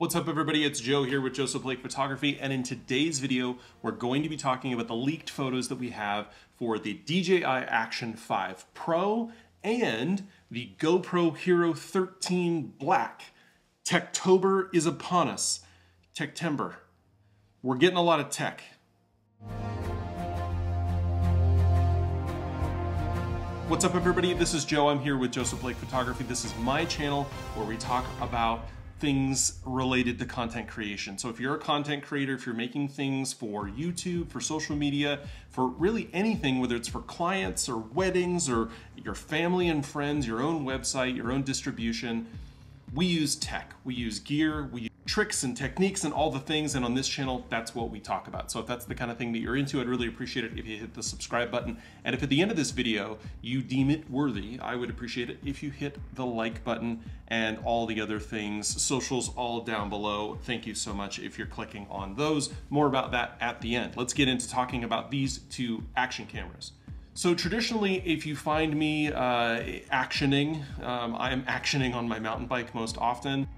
What's up everybody, it's Joe here with Joseph Blake Photography, and in today's video we're going to be talking about the leaked photos that we have for the DJI Action 5 Pro and the GoPro Hero 13 Black. Techtober is upon us. Techtember. We're getting a lot of tech. What's up everybody, this is Joe. I'm here with Joseph Blake Photography. This is my channel where we talk about things related to content creation. So if you're a content creator, if you're making things for YouTube, for social media, for really anything, whether it's for clients or weddings or your family and friends, your own website, your own distribution, we use tech, we use gear, we use tricks and techniques and all the things, and on this channel, that's what we talk about. So if that's the kind of thing that you're into, I'd really appreciate it if you hit the subscribe button. And if at the end of this video, you deem it worthy, I would appreciate it if you hit the like button and all the other things, socials all down below. Thank you so much if you're clicking on those. More about that at the end. Let's get into talking about these two action cameras. So traditionally, if you find me actioning, I am actioning on my mountain bike most often.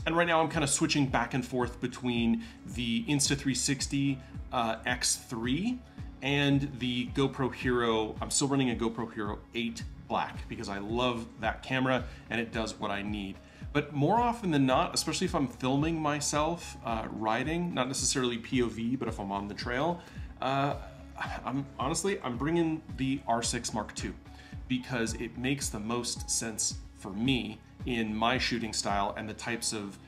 And right now I'm kind of switching back and forth between the Insta360 X3 and the GoPro Hero. I'm still running a GoPro Hero 8 Black because I love that camera and it does what I need. But more often than not, especially if I'm filming myself riding, not necessarily POV, but if I'm on the trail, I'm bringing the R6 Mark II because it makes the most sense for me in my shooting style and the types of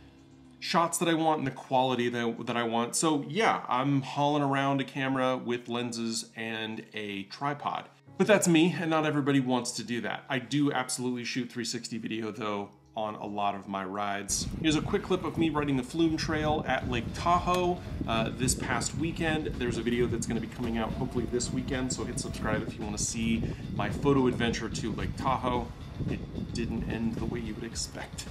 shots that I want and the quality that I want. So yeah, I'm hauling around a camera with lenses and a tripod. But that's me, and not everybody wants to do that. I do absolutely shoot 360 video though on a lot of my rides. Here's a quick clip of me riding the Flume Trail at Lake Tahoe this past weekend. There's a video that's gonna be coming out hopefully this weekend, so hit subscribe if you wanna see my photo adventure to Lake Tahoe. It didn't end the way you would expect.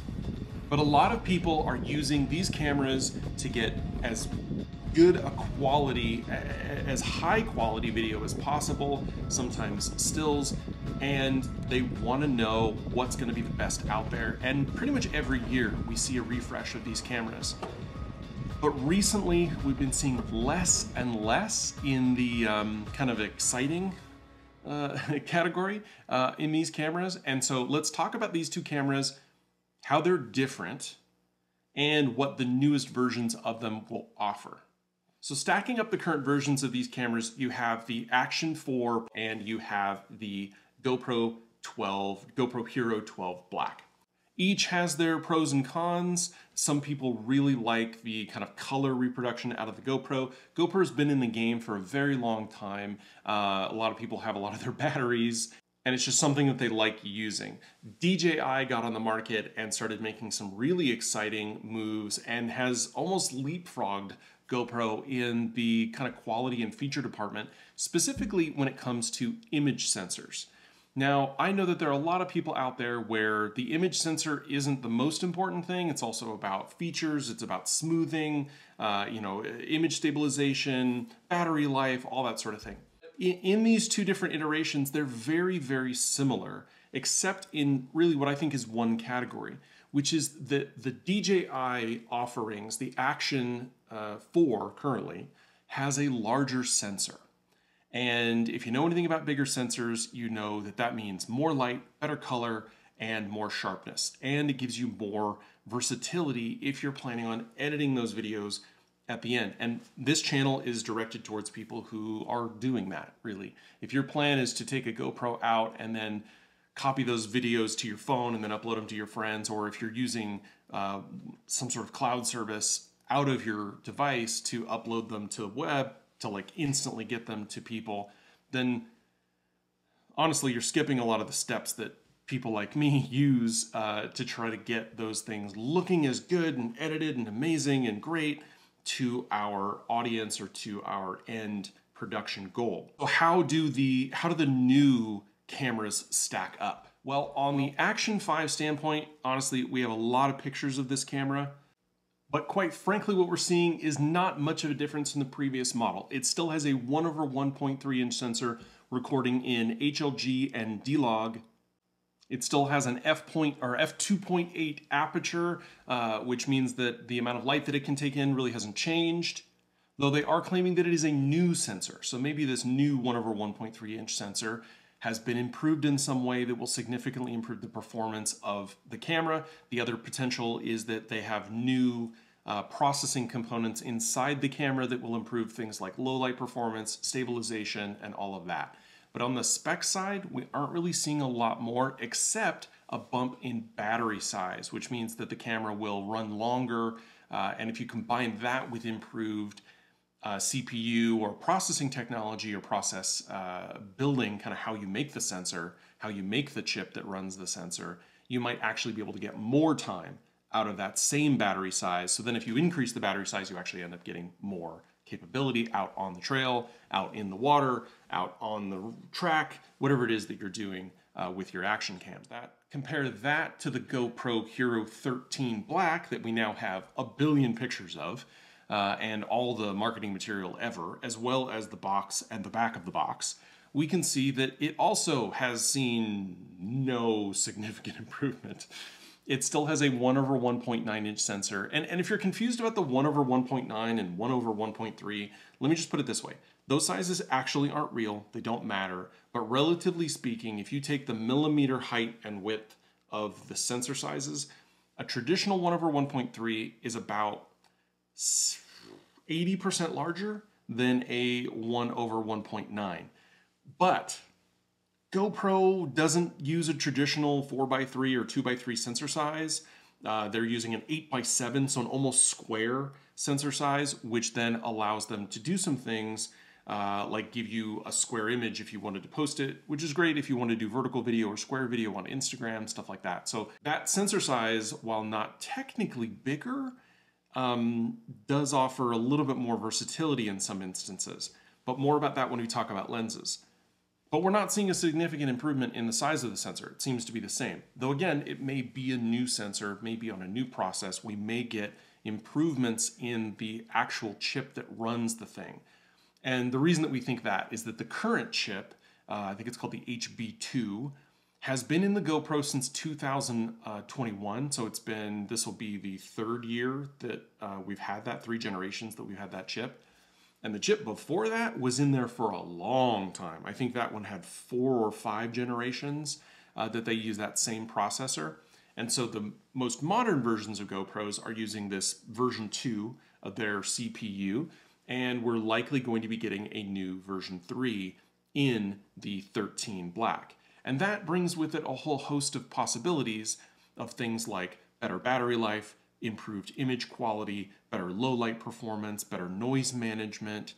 But a lot of people are using these cameras to get as good a quality, as high quality video as possible, sometimes stills, and they want to know what's going to be the best out there. And pretty much every year we see a refresh of these cameras. But recently we've been seeing less and less in the kind of exciting category in these cameras. And so let's talk about these two cameras, how they're different, and what the newest versions of them will offer. So stacking up the current versions of these cameras, you have the Action 4 and you have the GoPro Hero 12 Black. Each has their pros and cons. Some people really like the kind of color reproduction out of the GoPro. GoPro's been in the game for a very long time. A lot of people have a lot of their batteries, and it's just something that they like using. DJI got on the market and started making some really exciting moves and has almost leapfrogged GoPro in the kind of quality and feature department, specifically when it comes to image sensors. Now, I know that there are a lot of people out there where the image sensor isn't the most important thing. It's also about features, it's about smoothing, image stabilization, battery life, all that sort of thing. In these two different iterations, they're very, very similar, except in really what I think is one category, which is that the DJI offerings, the Action 4 currently, has a larger sensor. And if you know anything about bigger sensors, you know that that means more light, better color, and more sharpness. And it gives you more versatility if you're planning on editing those videos at the end. And this channel is directed towards people who are doing that, really. If your plan is to take a GoPro out and then copy those videos to your phone and then upload them to your friends, or if you're using some sort of cloud service out of your device to upload them to the web to like instantly get them to people, then honestly, you're skipping a lot of the steps that people like me use to try to get those things looking as good and edited and amazing and great to our audience or to our end production goal. So how do the new cameras stack up? Well, on the Action 5 standpoint, honestly, we have a lot of pictures of this camera, but quite frankly, what we're seeing is not much of a difference in the previous model. It still has a 1/1.3 inch sensor recording in HLG and D-Log, It still has an f2.8 aperture, which means that the amount of light that it can take in really hasn't changed, though they are claiming that it is a new sensor. So maybe this new 1/1.3 inch sensor has been improved in some way that will significantly improve the performance of the camera. The other potential is that they have new processing components inside the camera that will improve things like low light performance, stabilization, and all of that. But on the spec side, we aren't really seeing a lot more except a bump in battery size, which means that the camera will run longer. And if you combine that with improved CPU or processing technology or process building, kind of how you make the sensor, how you make the chip that runs the sensor, you might actually be able to get more time out of that same battery size. So then if you increase the battery size, you actually end up getting more capability out on the trail, out in the water, out on the track, whatever it is that you're doing with your action cams. Compare that to the GoPro Hero 13 Black that we now have a billion pictures of, and all the marketing material ever, as well as the box and the back of the box. We can see that it also has seen no significant improvement. It still has a 1/1.9 inch sensor. And if you're confused about the 1/1.9 and 1/1.3, let me just put it this way. Those sizes actually aren't real. They don't matter. But relatively speaking, if you take the millimeter height and width of the sensor sizes, a traditional 1/1.3 is about 80% larger than a 1/1.9. But GoPro doesn't use a traditional 4x3 or 2x3 sensor size. They're using an 8x7, so an almost square sensor size, which then allows them to do some things like give you a square image if you wanted to post it, which is great if you want to do vertical video or square video on Instagram, stuff like that. So that sensor size, while not technically bigger, does offer a little bit more versatility in some instances. But more about that when we talk about lenses. But we're not seeing a significant improvement in the size of the sensor. It seems to be the same. Though again, it may be a new sensor, maybe on a new process. We may get improvements in the actual chip that runs the thing. And the reason that we think that is that the current chip, I think it's called the HB2, has been in the GoPro since 2021. So this will be the third year that we've had that, 3 generations that we've had that chip. And the chip before that was in there for a long time. I think that one had 4 or 5 generations that they use that same processor. And so the most modern versions of GoPros are using this version 2 of their CPU. And we're likely going to be getting a new version 3 in the 13 Black. And that brings with it a whole host of possibilities of things like better battery life, improved image quality, better low light performance, better noise management,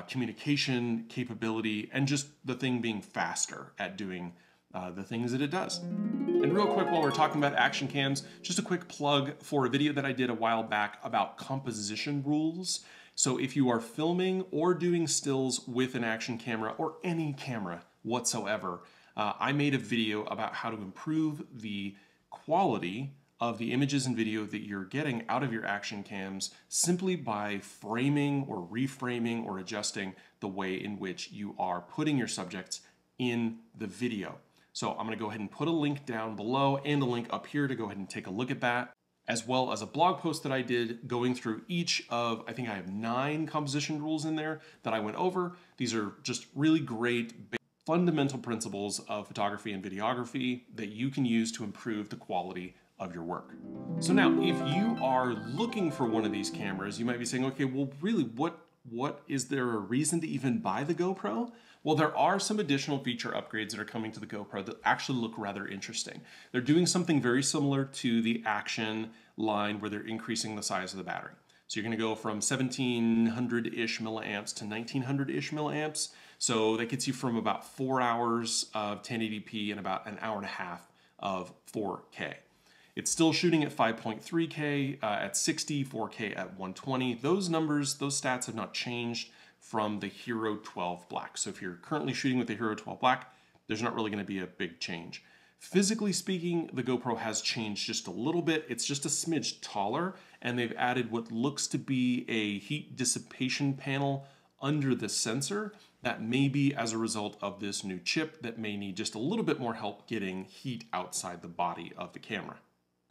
communication capability, and just the thing being faster at doing the things that it does. And real quick, while we're talking about action cams, just a quick plug for a video that I did a while back about composition rules. So if you are filming or doing stills with an action camera or any camera whatsoever, I made a video about how to improve the quality of the images and video that you're getting out of your action cams simply by framing or reframing or adjusting the way in which you are putting your subjects in the video. So I'm going to go ahead and put a link down below and a link up here to go ahead and take a look at that, as well as a blog post that I did going through each of, I think I have 9 composition rules in there that I went over. These are just really great fundamental principles of photography and videography that you can use to improve the quality of your work. So now, if you are looking for one of these cameras, you might be saying, okay, well, really, what is there a reason to even buy the GoPro? Well, there are some additional feature upgrades that are coming to the GoPro that actually look rather interesting. They're doing something very similar to the Action line where they're increasing the size of the battery. So you're going to go from 1700-ish milliamps to 1900-ish milliamps. So that gets you from about 4 hours of 1080p and about an hour and a half of 4K. It's still shooting at 5.3K at 60, 4K at 120. Those numbers, those stats have not changed from the Hero 12 Black. So if you're currently shooting with the Hero 12 Black, there's not really going to be a big change. Physically speaking, the GoPro has changed just a little bit. It's just a smidge taller, and they've added what looks to be a heat dissipation panel under the sensor that may be as a result of this new chip that may need just a little bit more help getting heat outside the body of the camera.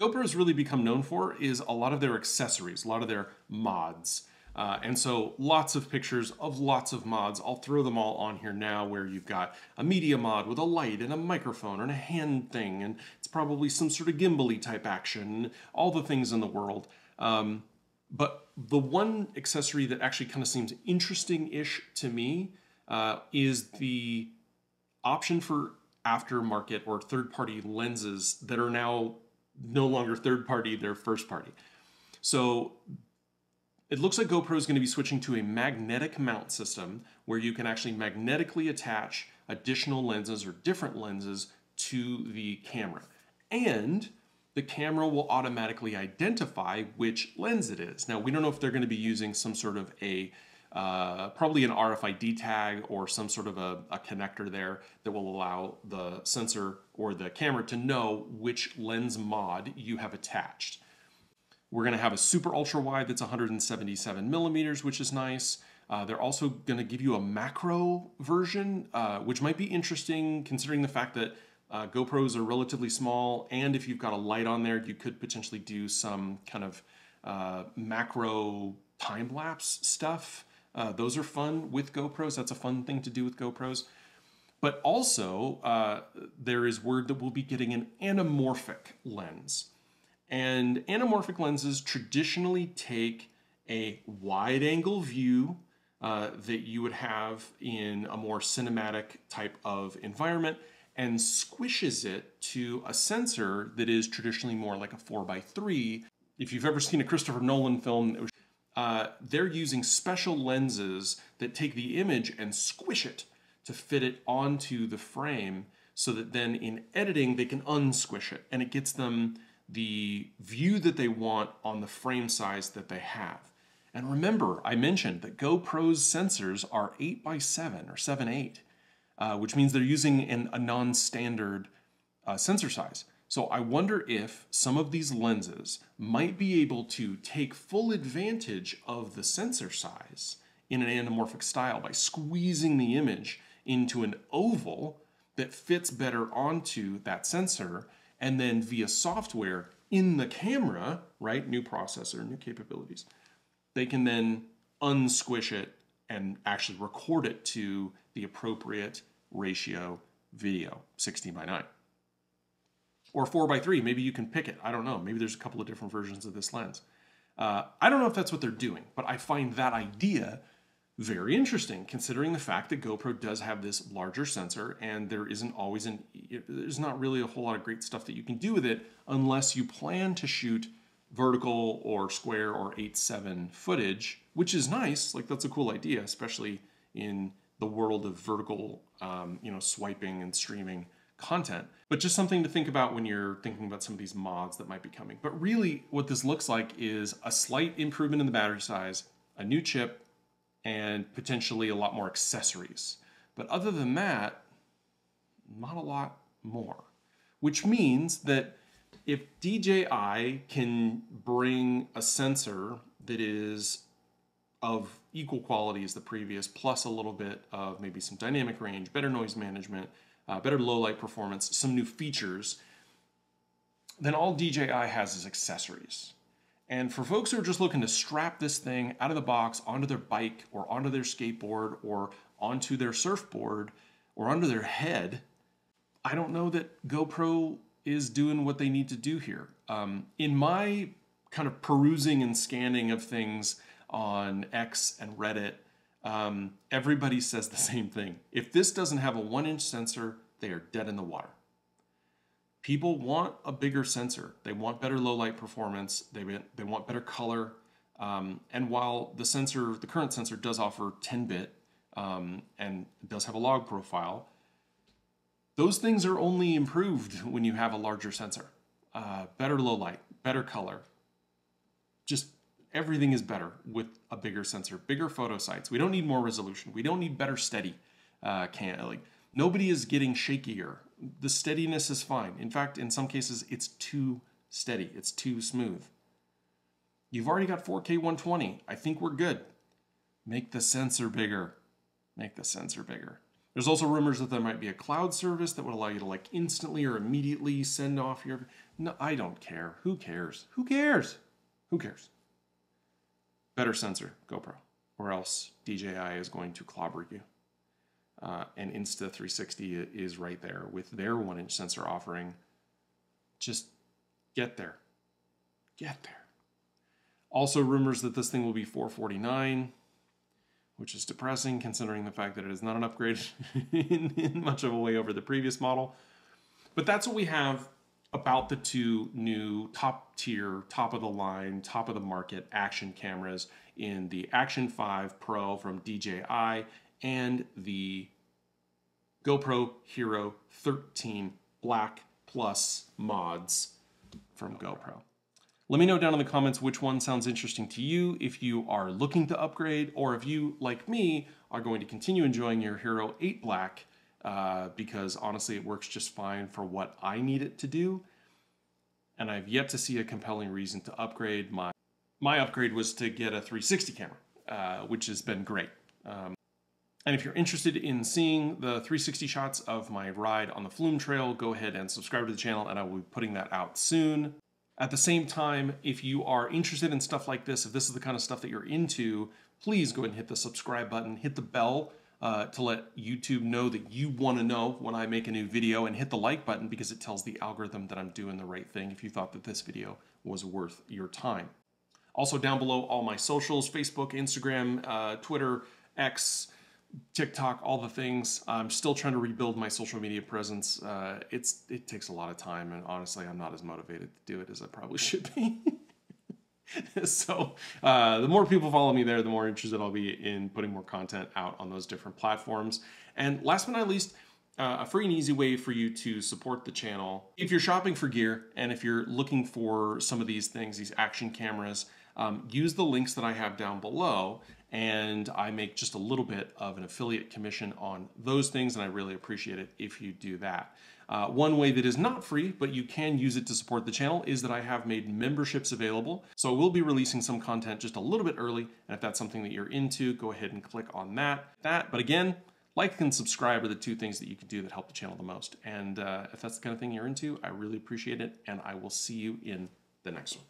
GoPro's really become known for is a lot of their accessories, a lot of their mods. And so lots of pictures of lots of mods. I'll throw them all on here now, where you've got a media mod with a light and a microphone and a hand thing, and it's probably some sort of gimbal-y type action, all the things in the world. But the one accessory that actually kind of seems interesting-ish to me is the option for aftermarket or third-party lenses that are now no longer third-party, they're first-party. So it looks like GoPro is going to be switching to a magnetic mount system where you can actually magnetically attach additional lenses or different lenses to the camera. And the camera will automatically identify which lens it is. Now, we don't know if they're going to be using some sort of a, probably an RFID tag or some sort of a connector there that will allow the sensor or the camera to know which lens mod you have attached. We're going to have a super ultra wide that's 177 millimeters, which is nice. They're also going to give you a macro version, which might be interesting considering the fact that GoPros are relatively small, and if you've got a light on there, you could potentially do some kind of macro time-lapse stuff. Those are fun with GoPros. That's a fun thing to do with GoPros. But also, there is word that we'll be getting an anamorphic lens. And anamorphic lenses traditionally take a wide-angle view that you would have in a more cinematic type of environment and squishes it to a sensor that is traditionally more like a 4x3. If you've ever seen a Christopher Nolan film, they're using special lenses that take the image and squish it to fit it onto the frame so that then in editing they can unsquish it and it gets them the view that they want on the frame size that they have. And remember, I mentioned that GoPro's sensors are 8x7 or 7/8, which means they're using a non-standard sensor size. So I wonder if some of these lenses might be able to take full advantage of the sensor size in an anamorphic style by squeezing the image into an oval that fits better onto that sensor, and then via software in the camera, right, new processor, new capabilities, they can then unsquish it and actually record it to the appropriate ratio video, 16:9. Or 4x3, maybe you can pick it. I don't know. Maybe there's a couple of different versions of this lens. I don't know if that's what they're doing, but I find that idea very interesting, considering the fact that GoPro does have this larger sensor and there isn't always there's not really a whole lot of great stuff that you can do with it unless you plan to shoot vertical or square or 8:7 footage, which is nice. Like, that's a cool idea, especially in the world of vertical, swiping and streaming content. But just something to think about when you're thinking about some of these mods that might be coming. But really what this looks like is a slight improvement in the battery size, a new chip, and potentially a lot more accessories. But other than that, not a lot more. Which means that if DJI can bring a sensor that is of equal quality as the previous, plus a little bit of maybe some dynamic range, better noise management, better low light performance, some new features, then all DJI has is accessories. And for folks who are just looking to strap this thing out of the box onto their bike or onto their skateboard or onto their surfboard or onto their head, I don't know that GoPro is doing what they need to do here. In my kind of perusing and scanning of things on X and Reddit, everybody says the same thing. If this doesn't have a 1-inch sensor, they are dead in the water. People want a bigger sensor. They want better low light performance. They want better color. And while the current sensor does offer 10-bit and does have a log profile, those things are only improved when you have a larger sensor. Better low light, better color. Just everything is better with a bigger sensor, bigger photo sites. We don't need more resolution. We don't need better steady. Nobody is getting shakier. The steadiness is fine. In fact, in some cases, it's too steady. It's too smooth. You've already got 4K 120. I think we're good. Make the sensor bigger. Make the sensor bigger. There's also rumors that there might be a cloud service that would allow you to like instantly or immediately send off your... No, I don't care. Who cares? Who cares? Who cares? Better sensor, GoPro, or else DJI is going to clobber you. And Insta360 is right there with their 1-inch sensor offering. Just get there. Get there. Also rumors that this thing will be $449, which is depressing considering the fact that it is not an upgrade in much of a way over the previous model. But that's what we have about the two new top tier, top of the line, top of the market action cameras in the Action 5 Pro from DJI and the GoPro Hero 13 Black Plus mods from GoPro. Let me know down in the comments which one sounds interesting to you, if you are looking to upgrade, or if you, like me, are going to continue enjoying your Hero 8 Black, because honestly it works just fine for what I need it to do. And I've yet to see a compelling reason to upgrade. My upgrade was to get a 360 camera, which has been great. And if you're interested in seeing the 360 shots of my ride on the Flume Trail, go ahead and subscribe to the channel, and I will be putting that out soon. At the same time, if you are interested in stuff like this, if this is the kind of stuff that you're into, please go ahead and hit the subscribe button, hit the bell to let YouTube know that you want to know when I make a new video, and hit the like button because it tells the algorithm that I'm doing the right thing if you thought that this video was worth your time. Also down below, all my socials, Facebook, Instagram, Twitter, X, TikTok, all the things. I'm still trying to rebuild my social media presence. It takes a lot of time, and honestly, I'm not as motivated to do it as I probably should be. So the more people follow me there, the more interested I'll be in putting more content out on those different platforms. And last but not least, a free and easy way for you to support the channel. If you're shopping for gear, and if you're looking for some of these things, these action cameras, use the links that I have down below, and I make just a little bit of an affiliate commission on those things, and I really appreciate it if you do that. One way that is not free, but you can use it to support the channel, is that I have made memberships available. So I will be releasing some content just a little bit early, and if that's something that you're into, go ahead and click on that. But again, like and subscribe are the two things that you can do that help the channel the most. And if that's the kind of thing you're into, I really appreciate it, and I will see you in the next one.